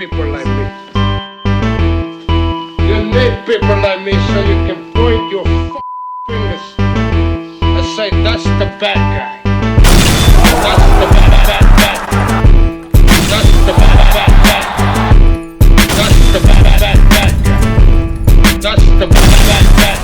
people like me. You need people like me so you can point your fingers and say, that's the bad guy. That's the bad guy. That's the bad guy. That's the bad guy. That's the bad guy.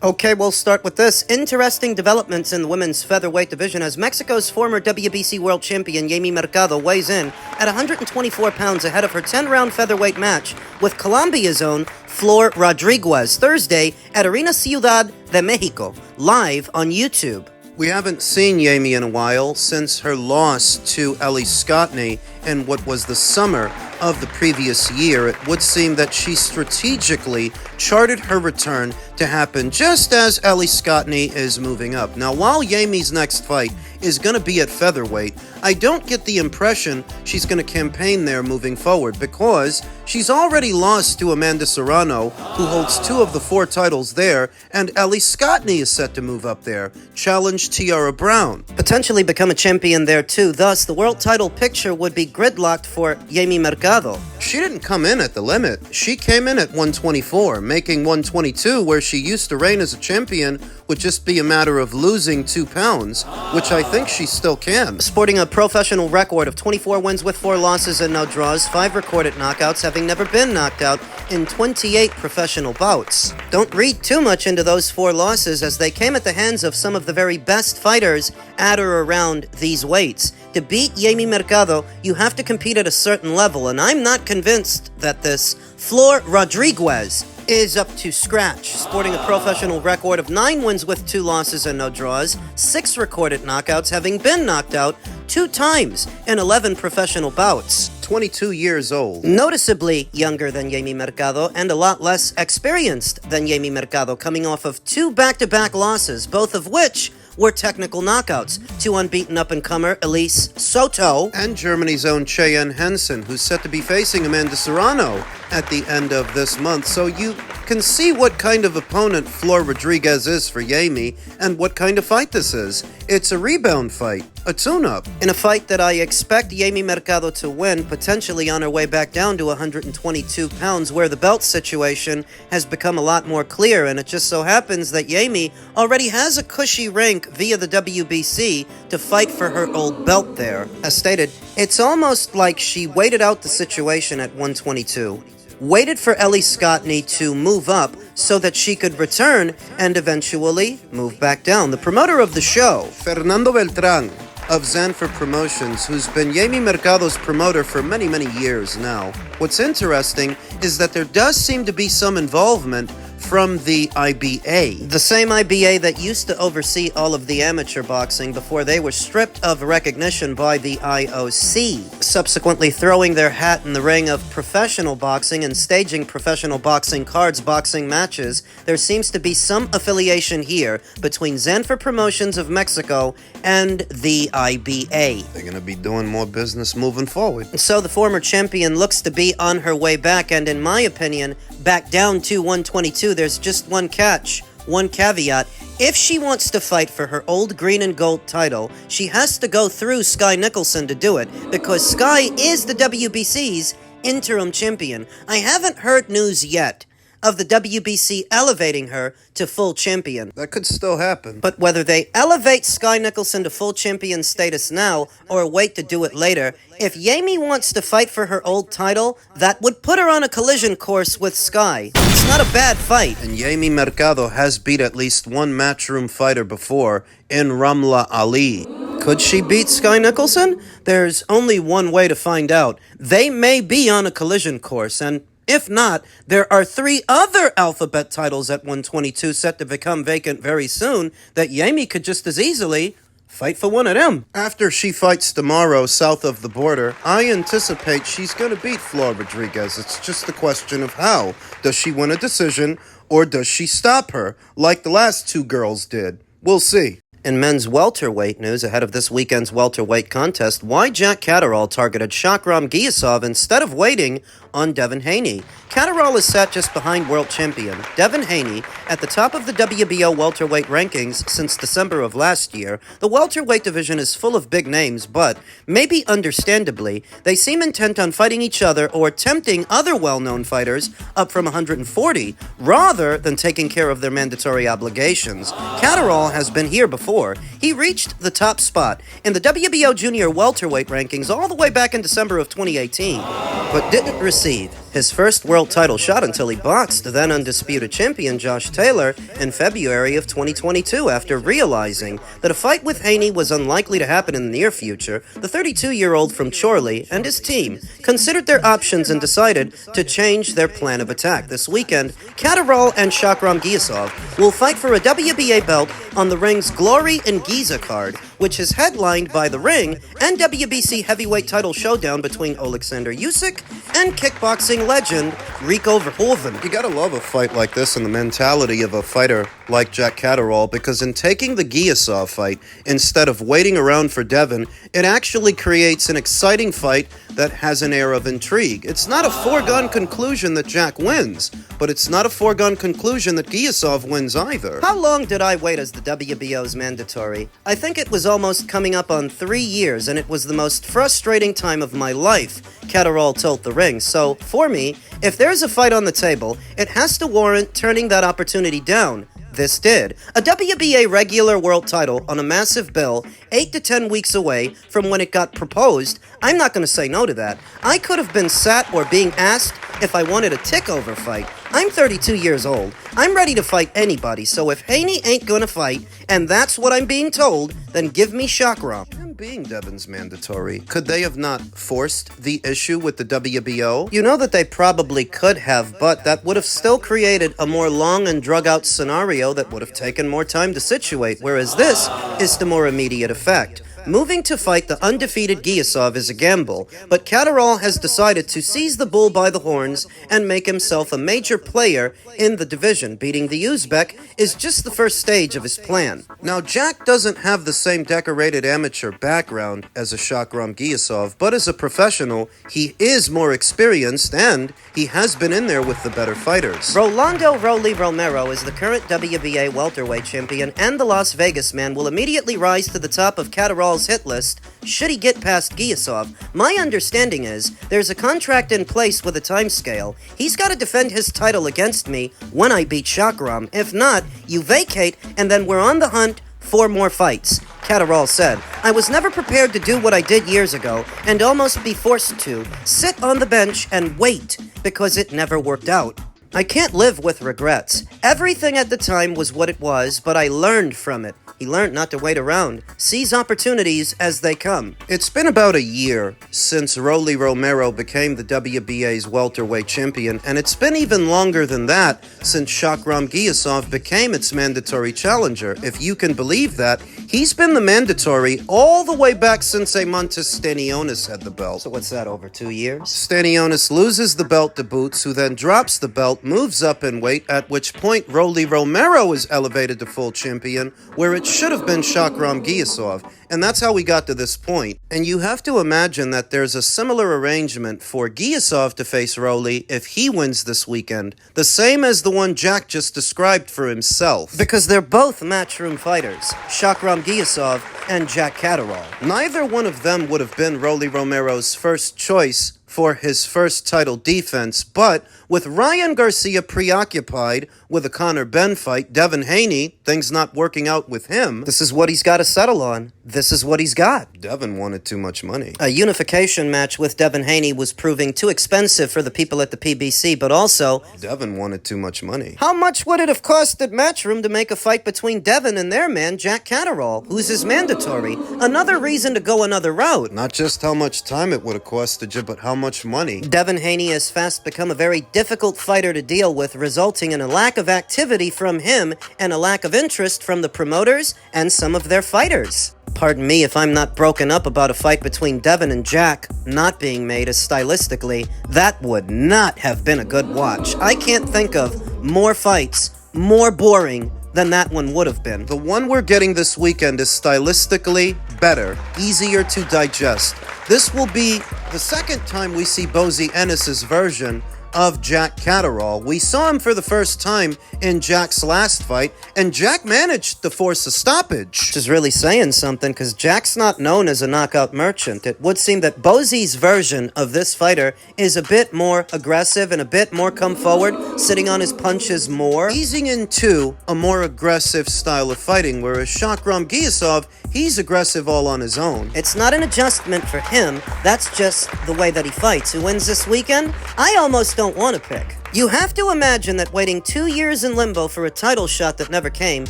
Okay, we'll start with this. Interesting developments in the women's featherweight division as Mexico's former WBC world champion Yeimi Mercado weighs in at 124 pounds ahead of her 10-round featherweight match with Colombia's own Flor Rodriguez Thursday at Arena Ciudad de Mexico, live on YouTube. We haven't seen Yeimi in a while since her loss to Ellie Scottney in what was the summer of the previous year. It would seem that she strategically charted her return to happen just as Ellie Scottney is moving up. Now, while Yeimi's next fight is going to be at featherweight, I don't get the impression she's going to campaign there moving forward because she's already lost to Amanda Serrano, who holds 2 of the 4 titles there, and Ellie Scottney is set to move up there, challenge Tiara Brown, potentially become a champion there too. Thus, the world title picture would be gridlocked for Yeimi Mercado. She didn't come in at the limit. She came in at 124, making 122, where she used to reign as a champion, would just be a matter of losing 2 pounds, which I think she still can. Sporting a professional record of 24 wins with 4 losses and no draws, 5 recorded knockouts, having never been knocked out in 28 professional bouts. Don't read too much into those 4 losses, as they came at the hands of some of the very best fighters at or around these weights. To beat Yeimi Mercado, you have to compete at a certain level, and I'm not convinced that this Flor Rodriguez is up to scratch, sporting a professional record of 9 wins with 2 losses and no draws, 6 recorded knockouts, having been knocked out 2 times in 11 professional bouts. 22 years old. Noticeably younger than Yeimi Mercado and a lot less experienced than Yeimi Mercado, coming off of 2 back-to-back losses, both of which were technical knockouts to unbeaten up-and-comer Elise Soto and Germany's own Cheyenne Henson, who's set to be facing Amanda Serrano at the end of this month. So you can see what kind of opponent Flor Rodriguez is for Yeimi and what kind of fight this is. It's a rebound fight, a tune-up, in a fight that I expect Yeimi Mercado to win, potentially on her way back down to 122 pounds, where the belt situation has become a lot more clear, and it just so happens that Yeimi already has a cushy rank via the WBC to fight for her old belt there. As stated, it's almost like she waited out the situation at 122, waited for Ellie Scottney to move up so that she could return and eventually move back down. The promoter of the show, Fernando Beltran of Zanfer Promotions, who's been Yeimi Mercado's promoter for many, many years now. What's interesting is that there does seem to be some involvement from the IBA. The same IBA that used to oversee all of the amateur boxing before they were stripped of recognition by the IOC, subsequently throwing their hat in the ring of professional boxing and staging professional boxing cards, boxing matches. There seems to be some affiliation here between Zanfer Promotions of Mexico and the IBA. They're going to be doing more business moving forward. So the former champion looks to be on her way back, and in my opinion, back down to 122. There's just one catch, one caveat. If she wants to fight for her old green and gold title, she has to go through Sky Nicholson to do it, because Sky is the WBC's interim champion. I haven't heard news yet of the WBC elevating her to full champion. That could still happen. But whether they elevate Sky Nicholson to full champion status now or wait to do it later, if Yeimi wants to fight for her old title, that would put her on a collision course with Sky. It's not a bad fight. And Yeimi Mercado has beat at least one matchroom fighter before in Ramla Ali. Could she beat Sky Nicholson? There's only one way to find out. They may be on a collision course, and if not, there are 3 other alphabet titles at 122 set to become vacant very soon that Yeimi could just as easily fight for one of them. After she fights tomorrow south of the border, I anticipate she's going to beat Flor Rodriguez. It's just a question of how. Does she win a decision or does she stop her like the last 2 girls did? We'll see. In men's welterweight news, ahead of this weekend's welterweight contest, why Jack Catterall targeted Shakram Giyasov instead of waiting on Devin Haney. Catterall is sat just behind world champion Devin Haney at the top of the WBO welterweight rankings since December of last year. The welterweight division is full of big names, but, maybe understandably, they seem intent on fighting each other or tempting other well-known fighters up from 140, rather than taking care of their mandatory obligations. Catterall has been here before. He reached the top spot in the WBO junior welterweight rankings all the way back in December of 2018, but didn't receive his first world title shot until he boxed then undisputed champion Josh Taylor in February of 2022 after realizing that a fight with Haney was unlikely to happen in the near future. The 32-year-old from Chorley and his team considered their options and decided to change their plan of attack. This weekend, Catterall and Shakram Giyasov will fight for a WBA belt on the ring's Glory in Giza card, which is headlined by The Ring and WBC heavyweight title showdown between Alexander Usyk and kickboxing legend Rico Verhoeven. You gotta love a fight like this and the mentality of a fighter like Jack Catterall, because in taking the Giyasov fight, instead of waiting around for Devin, it actually creates an exciting fight that has an air of intrigue. It's not a foregone conclusion that Jack wins, but it's not a foregone conclusion that Giyasov wins either. How long did I wait as the WBO's mandatory? I think it was almost coming up on 3 years, and it was the most frustrating time of my life, Catterall told The Ring. So, for me, if there's a fight on the table, it has to warrant turning that opportunity down. This did. A WBA regular world title on a massive bill, 8 to 10 weeks away from when it got proposed. I'm not going to say no to that. I could have been sat or being asked if I wanted a tick-over fight. I'm 32 years old. I'm ready to fight anybody, so if Haney ain't gonna fight, and that's what I'm being told, then give me Shakram. Being Devin's mandatory, could they have not forced the issue with the WBO? You know that they probably could have, but that would have still created a more long and drug-out scenario that would have taken more time to situate, whereas this is the more immediate effect. Moving to fight the undefeated Giyasov is a gamble, but Catterall has decided to seize the bull by the horns and make himself a major player in the division. Beating the Uzbek is just the first stage of his plan. Now, Jack doesn't have the same decorated amateur background as a Shakram Giyasov, but as a professional, he is more experienced and he has been in there with the better fighters. Rolando Romero is the current WBA welterweight champion, and the Las Vegas man will immediately rise to the top of Catterall's hit list should he get past Giyasov. My understanding is there's a contract in place with a timescale. He's got to defend his title against me when I beat Shakram. If not, you vacate and then we're on the hunt for more fights. Catterall said, I was never prepared to do what I did years ago and almost be forced to sit on the bench and wait because it never worked out. I can't live with regrets. Everything at the time was what it was, but I learned from it. He learned not to wait around. Seize opportunities as they come. It's been about a year since Romero became the WBA's welterweight champion, and it's been even longer than that since Shakram Giyasov became its mandatory challenger. If you can believe that, he's been the mandatory all the way back since Montes Stanionis had the belt. So what's that, over 2 years? Stanionis loses the belt to Boots, who then drops the belt, moves up in weight, at which point Romero is elevated to full champion, where it should have been Shakram Giyasov, and that's how we got to this point. And you have to imagine that there's a similar arrangement for Giyasov to face Rolly if he wins this weekend, the same as the one Jack just described for himself. Because they're both matchroom fighters, Shakram Giyasov and Jack Catterall. Neither one of them would have been Romero's first choice for his first title defense, but with Ryan Garcia preoccupied with a Conor Benn fight, Devin Haney, things not working out with him, this is what he's got to settle on. This is what he's got. Devin wanted too much money. A unification match with Devin Haney was proving too expensive for the people at the PBC, but also Devin wanted too much money. How much would it have costed Matchroom to make a fight between Devin and their man, Jack Catterall, who's his mandatory? Another reason to go another route. Not just how much time it would have costed you, but how much money. Devin Haney has fast become a very difficult fighter to deal with, resulting in a lack of activity from him and a lack of interest from the promoters and some of their fighters. Pardon me if I'm not broken up about a fight between Devin and Jack not being made, as stylistically, that would not have been a good watch. I can't think of more fights, more boring than that one would have been. The one we're getting this weekend is stylistically better, easier to digest. This will be the second time we see Bozy Ennis's version of Jack Catterall. We saw him for the first time in Jack's last fight, and Jack managed to force a stoppage. Which is really saying something, because Jack's not known as a knockout merchant. It would seem that Bozy's version of this fighter is a bit more aggressive and a bit more come forward, sitting on his punches more. Easing into a more aggressive style of fighting, whereas Giyasov, he's aggressive all on his own. It's not an adjustment for him, that's just the way that he fights. Who wins this weekend? I almost don't want to pick. You have to imagine that waiting 2 years in limbo for a title shot that never came,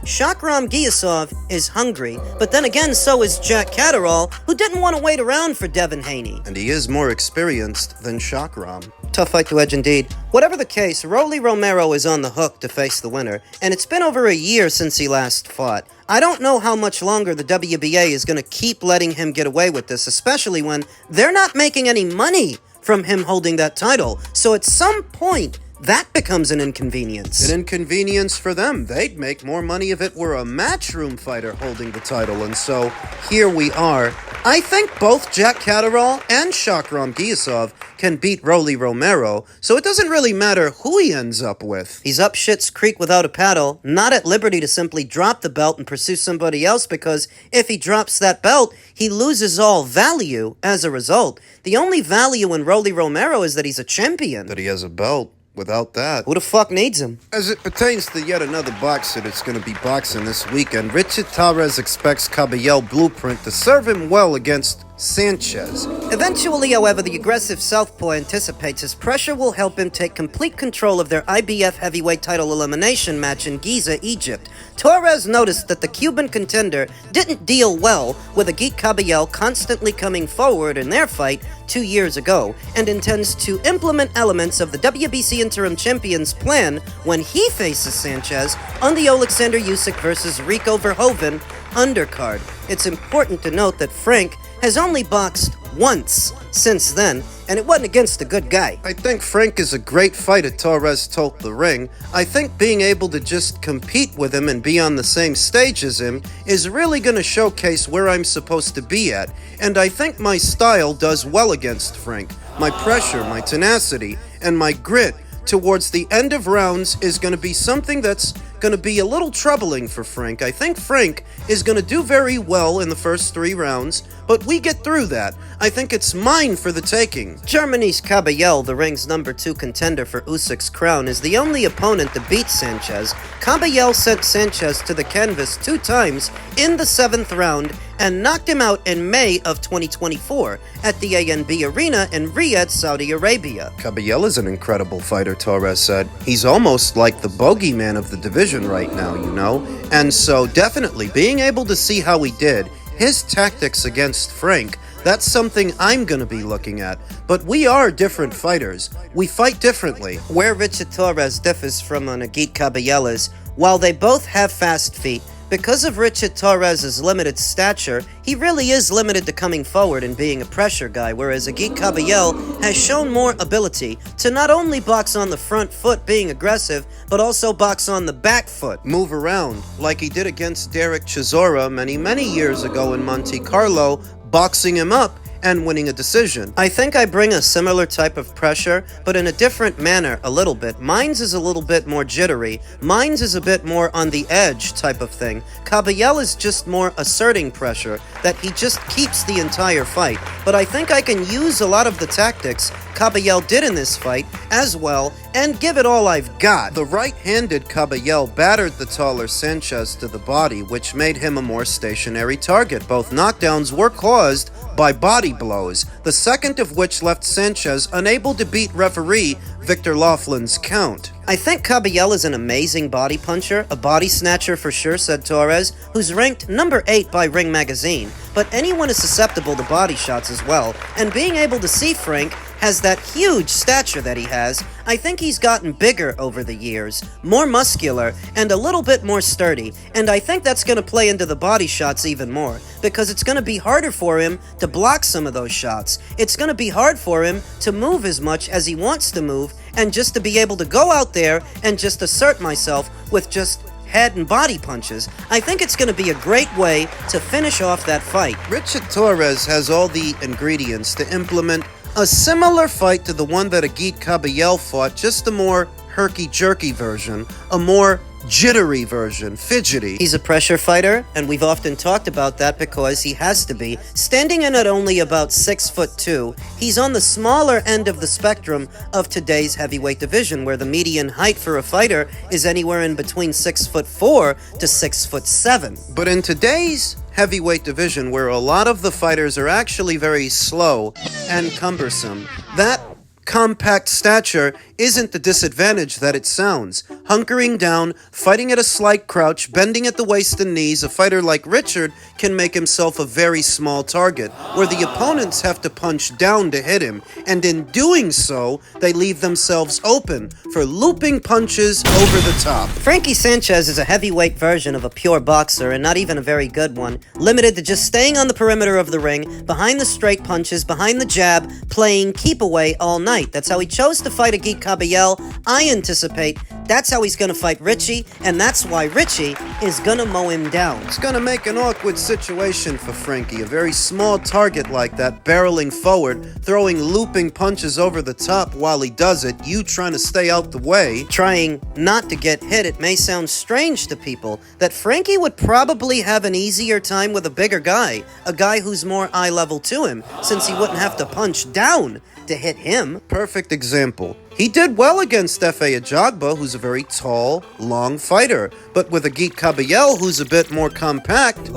Giyasov is hungry, but then again so is Jack Catterall, who didn't want to wait around for Devin Haney. And he is more experienced than Shakram. Tough fight to edge indeed. Whatever the case, Romero is on the hook to face the winner, and it's been over a year since he last fought. I don't know how much longer the WBA is going to keep letting him get away with this, especially when they're not making any money from him holding that title. So at some point, that becomes an inconvenience. An inconvenience for them. They'd make more money if it were a matchroom fighter holding the title, and so here we are. I think both Jack Catterall and Giyasov can beat Romero, so it doesn't really matter who he ends up with. He's up Schitt's Creek without a paddle, not at liberty to simply drop the belt and pursue somebody else, because if he drops that belt, he loses all value as a result. The only value in Romero is that he's a champion. That he has a belt. Without that, who the fuck needs him? As it pertains to yet another boxer that's going to be boxing this weekend, Richard Torres expects Caballel Blueprint to serve him well against Sanchez. Eventually, however, the aggressive southpaw anticipates his pressure will help him take complete control of their IBF heavyweight title elimination match in Giza, Egypt. Torres noticed that the Cuban contender didn't deal well with Agit Caballel constantly coming forward in their fight 2 years ago, and intends to implement elements of the WBC interim champion's plan when he faces Sanchez on the Alexander Usyk versus Rico Verhoeven undercard. It's important to note that Frank has only boxed once since then, and it wasn't against a good guy. I think Frank is a great fighter, Torres told the ring. I think being able to just compete with him and be on the same stage as him is really going to showcase where I'm supposed to be at, and I think my style does well against Frank. My pressure, my tenacity, and my grit towards the end of rounds is going to be something that's going to be a little troubling for Frank. I think Frank is going to do very well in the first 3 rounds, but we get through that. I think it's mine for the taking. Germany's Caballel, the ring's number 2 contender for Usyk's crown, is the only opponent to beat Sanchez. Caballel sent Sanchez to the canvas 2 times in the 7th round and knocked him out in May of 2024 at the ANB Arena in Riyadh, Saudi Arabia. Caballel is an incredible fighter, Torres said. He's almost like the bogeyman of the division right now, you know? And so definitely being able to see how he did, his tactics against Frank, that's something I'm going to be looking at. But we are different fighters. We fight differently. Where Richard Torres differs from an Agit Caballel is, while they both have fast feet, because of Richard Torres' limited stature, he really is limited to coming forward and being a pressure guy, whereas Agit Caballel has shown more ability to not only box on the front foot being aggressive, but also box on the back foot. Move around, like he did against Derek Chisora many years ago in Monte Carlo, boxing him up and winning a decision. I think I bring a similar type of pressure, but in a different manner a little bit. Mine's is a little bit more jittery. Mine's is a bit more on the edge type of thing. Caballel is just more asserting pressure that he just keeps the entire fight. But I think I can use a lot of the tactics Caballel did in this fight as well and give it all I've got. The right-handed Caballel battered the taller Sanchez to the body, which made him a more stationary target. Both knockdowns were caused by body blows, the second of which left Sanchez unable to beat referee Victor Laughlin's count. I think Caballel is an amazing body puncher, a body snatcher for sure, said Torres, who's ranked number 8 by Ring Magazine. But anyone is susceptible to body shots as well, and being able to see Frank has that huge stature that he has, I think he's gotten bigger over the years, more muscular, and a little bit more sturdy, and I think that's going to play into the body shots even more, because it's going to be harder for him to block some of those shots. It's going to be hard for him to move as much as he wants to move, and just to be able to go out there and just assert myself with just head and body punches, I think it's going to be a great way to finish off that fight. Richard Torres has all the ingredients to implement a similar fight to the one that Agit Kabayel fought, just a more herky-jerky version, a more jittery version, fidgety. He's a pressure fighter, and we've often talked about that because he has to be. Standing in at only about 6'2", he's on the smaller end of the spectrum of today's heavyweight division, where the median height for a fighter is anywhere in between 6'4" to 6'7". But in today's heavyweight division, where a lot of the fighters are actually very slow and cumbersome, that compact stature isn't the disadvantage that it sounds. Hunkering down, fighting at a slight crouch, bending at the waist and knees, a fighter like Richard can make himself a very small target, where the opponents have to punch down to hit him, and in doing so, they leave themselves open for looping punches over the top. Frankie Sanchez is a heavyweight version of a pure boxer, and not even a very good one, limited to just staying on the perimeter of the ring, behind the straight punches, behind the jab, playing keep away all night. That's how he chose to fight Agit Kabayel. I anticipate that's how he's going to fight Richie, and that's why Richie is going to mow him down. It's going to make an awkward situation for Frankie. A very small target like that, barreling forward, throwing looping punches over the top while he does it, you trying to stay out the way. Trying not to get hit. It may sound strange to people that Frankie would probably have an easier time with a bigger guy, a guy who's more eye level to him, since he wouldn't have to punch down to hit him. Perfect example. He did well against F.A. Ajagba, who's a very tall, long fighter. But with Agit Kabayel, who's a bit more compact,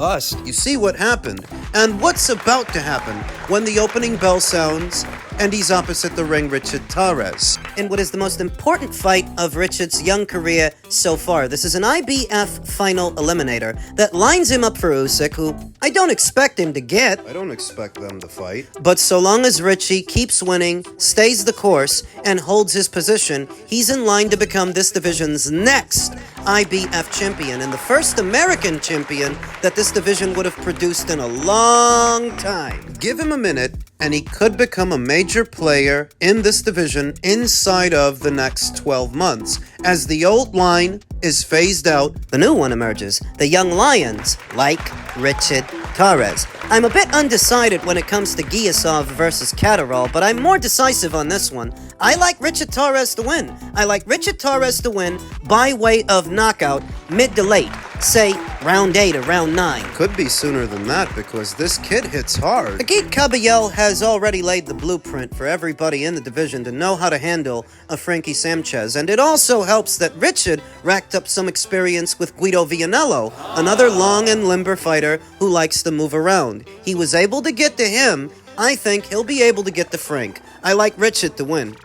you see what happened. And what's about to happen when the opening bell sounds and he's opposite the ring Richard Torres. In what is the most important fight of Richard's young career so far. This is an IBF final eliminator that lines him up for Usyk, who I don't expect him to get. I don't expect them to fight. But so long as Richie keeps winning, stays the course, and holds his position, he's in line to become this division's next IBF champion, and the first American champion that this division would have produced in a long time. Give him a minute, and he could become a major player in this division inside of the next 12 months. As the old line is phased out, the new one emerges. The young lions, like Richard Torres. I'm a bit undecided when it comes to Giyasov versus Catterrall, but I'm more decisive on this one. I like Richard Torres to win. I like Richard Torres to win by way of knockout, mid to late. Say, round 8 or round 9. Could be sooner than that, because this kid hits hard. Agit Kabayel has already laid the blueprint for everybody in the division to know how to handle a Frankie Sanchez, and it also helps that Richard racked up some experience with Guido Vianello, another long and limber fighter who likes to move around. He was able to get to him. I think he'll be able to get to Frank. I like Richard to win.